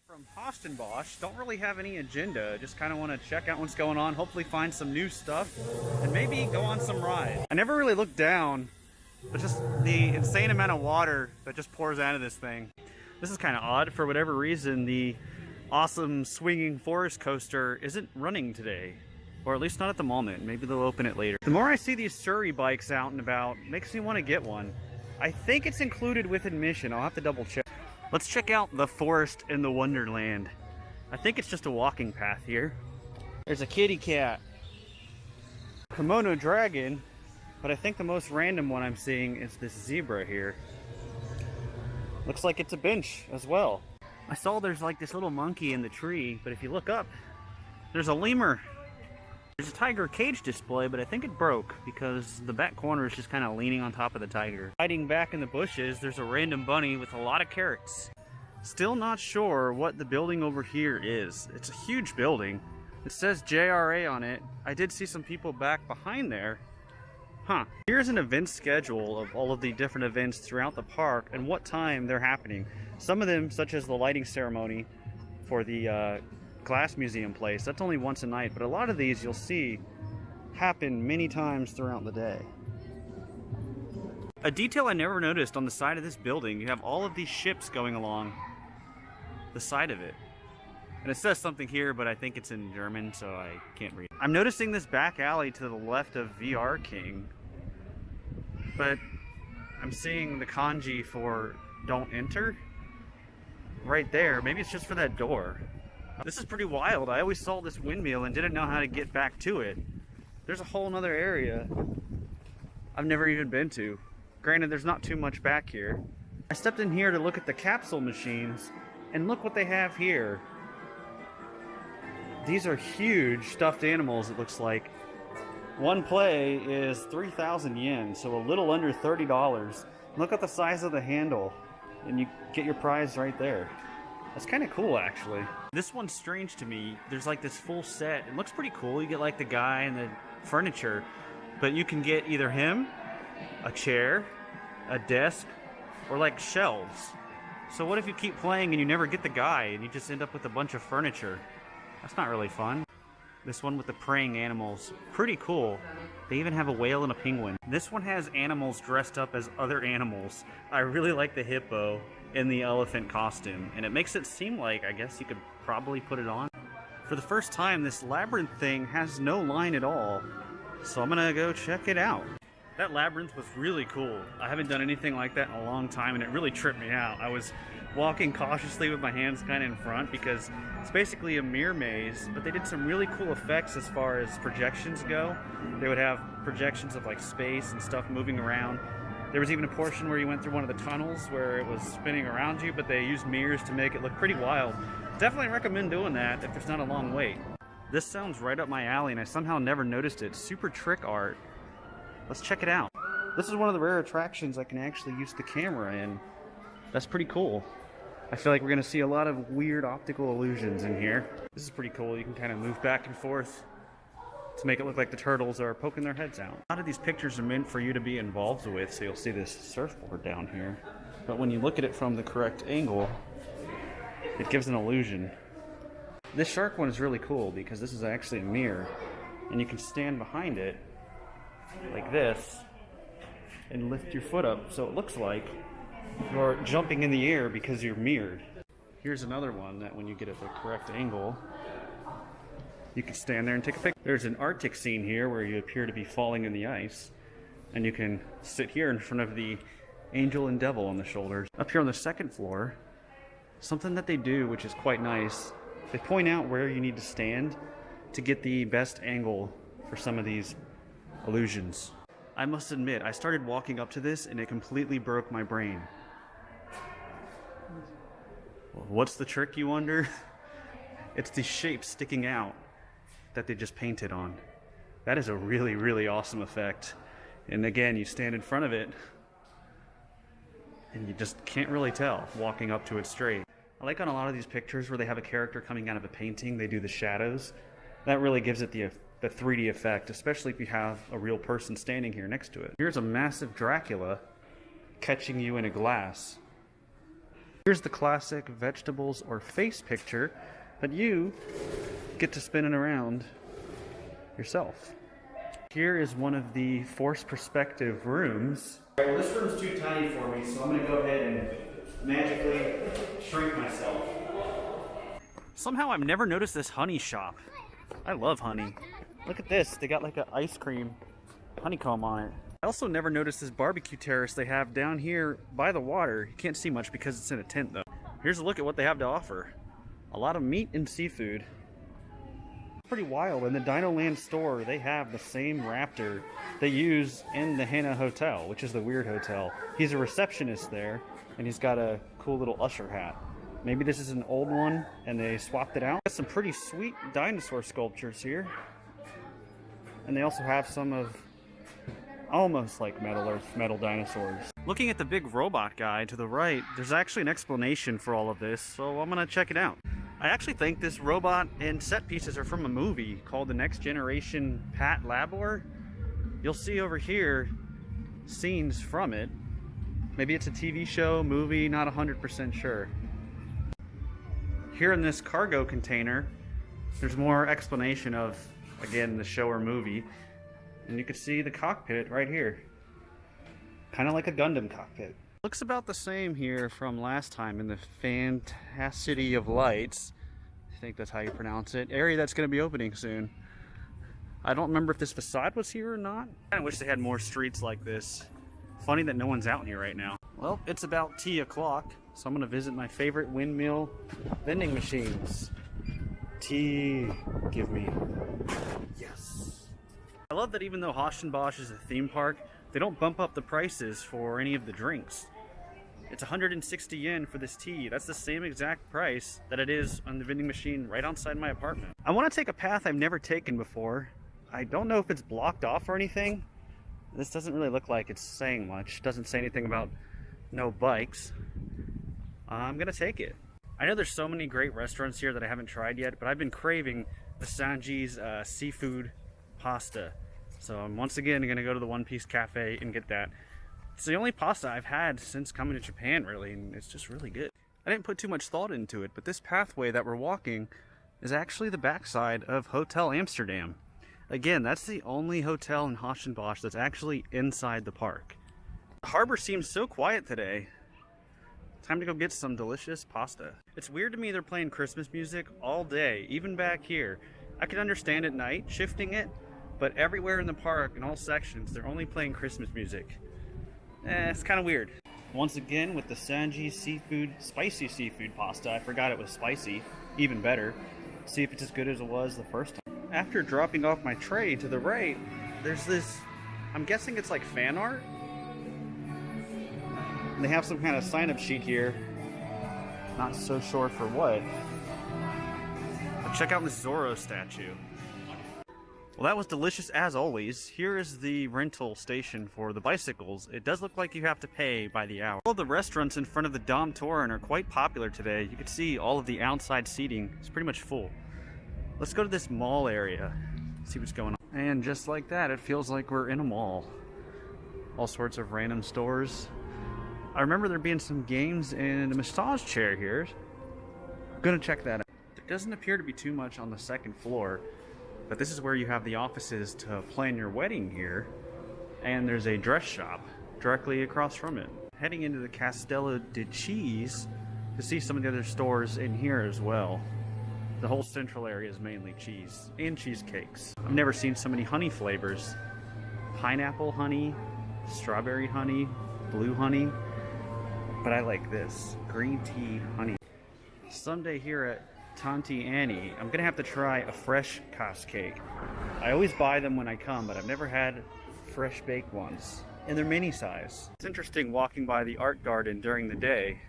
From Bosch, don't really have any agenda, just kind of want to check out what's going on, hopefully find some new stuff, and maybe go on some rides. I never really looked down, but just the insane amount of water that just pours out of this thing. This is kind of odd. For whatever reason, the awesome swinging forest coaster isn't running today. Or at least not at the moment. Maybe they'll open it later. The more I see these Surrey bikes out and about, makes me want to get one. I think it's included with admission. I'll have to double check. Let's check out the forest in the Wonderland. I think it's just a walking path here. There's a kitty cat. Kimono dragon. But I think the most random one I'm seeing is this zebra here. Looks like it's a bench as well. I saw there's like this little monkey in the tree, but if you look up, there's a lemur. There's a tiger cage display, but I think it broke because the back corner is just kind of leaning on top of the tiger. Hiding back in the bushes, there's a random bunny with a lot of carrots. Still not sure what the building over here is. It's a huge building. It says JRA on it. I did see some people back behind there. Huh. Here's an event schedule of all of the different events throughout the park and what time they're happening. Some of them, such as the lighting ceremony for the glass museum place, that's only once a night, but a lot of these you'll see happen many times throughout the day. A detail I never noticed on the side of this building, you have all of these ships going along the side of it. And it says something here, but I think it's in German, so I can't read. I'm noticing this back alley to the left of VR King, but I'm seeing the kanji for don't enter right there. Maybe it's just for that door. This is pretty wild. I always saw this windmill and didn't know how to get back to it. There's a whole nother area I've never even been to. Granted, there's not too much back here. I stepped in here to look at the capsule machines, and look what they have here. These are huge stuffed animals, it looks like. One play is 3,000 yen, so a little under $30. Look at the size of the handle, and you get your prize right there. That's kind of cool, actually. This one's strange to me. There's like this full set. It looks pretty cool. You get like the guy and the furniture, but you can get either him, a chair, a desk, or like shelves. So what if you keep playing and you never get the guy and you just end up with a bunch of furniture? That's not really fun. This one with the praying animals, pretty cool. They even have a whale and a penguin. This one has animals dressed up as other animals. I really like the hippo in the elephant costume, and it makes it seem like, I guess you could probably put it on. For the first time, this Labyrinth thing has no line at all, so I'm gonna go check it out. That Labyrinth was really cool. I haven't done anything like that in a long time, and it really tripped me out. I was walking cautiously with my hands kind of in front because it's basically a mirror maze, but they did some really cool effects as far as projections go. They would have projections of like space and stuff moving around. There was even a portion where you went through one of the tunnels where it was spinning around you, but they used mirrors to make it look pretty wild. Definitely recommend doing that if there's not a long wait. This sounds right up my alley, and I somehow never noticed it. Super trick art. Let's check it out. This is one of the rare attractions I can actually use the camera in. That's pretty cool. I feel like we're gonna see a lot of weird optical illusions in here. This is pretty cool. You can kind of move back and forth to make it look like the turtles are poking their heads out. A lot of these pictures are meant for you to be involved with, so you'll see this surfboard down here. But when you look at it from the correct angle, it gives an illusion. This shark one is really cool because this is actually a mirror, and you can stand behind it like this and lift your foot up so it looks like you're jumping in the air because you're mirrored. Here's another one that when you get at the correct angle, you can stand there and take a picture. There's an Arctic scene here where you appear to be falling in the ice, and you can sit here in front of the angel and devil on the shoulders. Up here on the second floor, something that they do which is quite nice, they point out where you need to stand to get the best angle for some of these illusions. I must admit, I started walking up to this and it completely broke my brain. What's the trick, you wonder? It's the shape sticking out that they just painted on. That is a really, really awesome effect. And again, you stand in front of it and you just can't really tell walking up to it straight. I like on a lot of these pictures where they have a character coming out of a painting, they do the shadows. That really gives it the 3D effect, especially if you have a real person standing here next to it. Here's a massive Dracula catching you in a glass. Here's the classic vegetables or face picture, but you get to spin it around yourself. Here is one of the forced perspective rooms. Alright, well, this room's too tiny for me, so I'm going to go ahead and magically shrink myself. Somehow I've never noticed this honey shop. I love honey. Look at this, they got like an ice cream honeycomb on it. I also never noticed this barbecue terrace they have down here by the water. You can't see much because it's in a tent though. Here's a look at what they have to offer. A lot of meat and seafood. Pretty wild. In the Dino Land store, they have the same raptor they use in the Hana Hotel, which is the weird hotel. He's a receptionist there, and he's got a cool little usher hat. Maybe this is an old one, and they swapped it out. Got some pretty sweet dinosaur sculptures here. And they also have some of almost like metal dinosaurs. Looking at the big robot guy to the right, there's actually an explanation for all of this, so I'm gonna check it out. I actually think this robot and set pieces are from a movie called The Next Generation Pat Labor. You'll see over here scenes from it. Maybe it's a TV show, movie, not 100% sure. Here in this cargo container, there's more explanation of, again, the show or movie. And you can see the cockpit right here. Kind of like a Gundam cockpit. Looks about the same here from last time in the Fantascity of Lights. I think that's how you pronounce it. Area that's going to be opening soon. I don't remember if this facade was here or not. I kinda wish they had more streets like this. Funny that no one's out here right now. Well, it's about tea o'clock, so I'm going to visit my favorite windmill vending machines. Tea, give me. Yes. I love that even though Bosch is a theme park, they don't bump up the prices for any of the drinks. It's 160 yen for this tea. That's the same exact price that it is on the vending machine right outside my apartment. I want to take a path I've never taken before. I don't know if it's blocked off or anything. This doesn't really look like it's saying much. It doesn't say anything about no bikes. I'm gonna take it. I know there's so many great restaurants here that I haven't tried yet, but I've been craving the Sanji's seafood pasta. So I'm once again gonna go to the One Piece Cafe and get that. It's the only pasta I've had since coming to Japan, really, and it's just really good. I didn't put too much thought into it, but this pathway that we're walking is actually the backside of Hotel Amsterdam. Again, that's the only hotel in Bosch that's actually inside the park. The harbor seems so quiet today. Time to go get some delicious pasta. It's weird to me they're playing Christmas music all day, even back here. I can understand at night, shifting it, but everywhere in the park, in all sections, they're only playing Christmas music. It's kind of weird. Once again, with the Sanji's spicy seafood pasta. I forgot it was spicy. Even better. See if it's as good as it was the first time. After dropping off my tray to the right, there's this, I'm guessing it's like fan art? And they have some kind of sign-up sheet here. Not so sure for what. But check out this Zorro statue. Well, that was delicious as always. Here is the rental station for the bicycles. It does look like you have to pay by the hour. All the restaurants in front of the Dom Torin are quite popular today. You can see all of the outside seating. It's pretty much full. Let's go to this mall area, see what's going on. And just like that, it feels like we're in a mall. All sorts of random stores. I remember there being some games and a massage chair here. I'm gonna check that out. There doesn't appear to be too much on the second floor. But this is where you have the offices to plan your wedding here. And there's a dress shop directly across from it. Heading into the Castello de Cheese to see some of the other stores in here as well. The whole central area is mainly cheese and cheesecakes. I've never seen so many honey flavors. Pineapple honey, strawberry honey, blue honey. But I like this, green tea honey. Someday here at Tanti Annie, I'm gonna have to try a fresh Koss cake. I always buy them when I come, but I've never had fresh baked ones. And they're mini size. It's interesting walking by the art garden during the day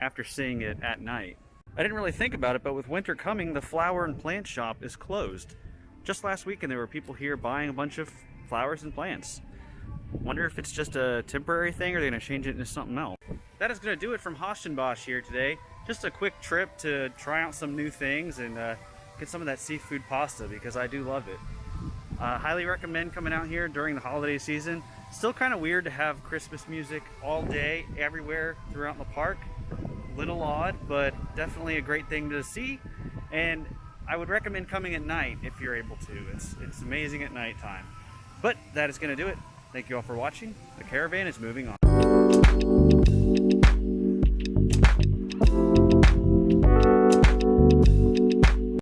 after seeing it at night. I didn't really think about it, but with winter coming, the flower and plant shop is closed. Just last weekend there were people here buying a bunch of flowers and plants. Wonder if it's just a temporary thing or are they gonna change it into something else. That is gonna do it from Bosch here today. Just a quick trip to try out some new things and get some of that seafood pasta because I do love it. Highly recommend coming out here during the holiday season. Still kind of weird to have Christmas music all day, everywhere throughout the park. A little odd, but definitely a great thing to see. And I would recommend coming at night if you're able to. It's amazing at nighttime. But that is going to do it. Thank you all for watching. The caravan is moving on.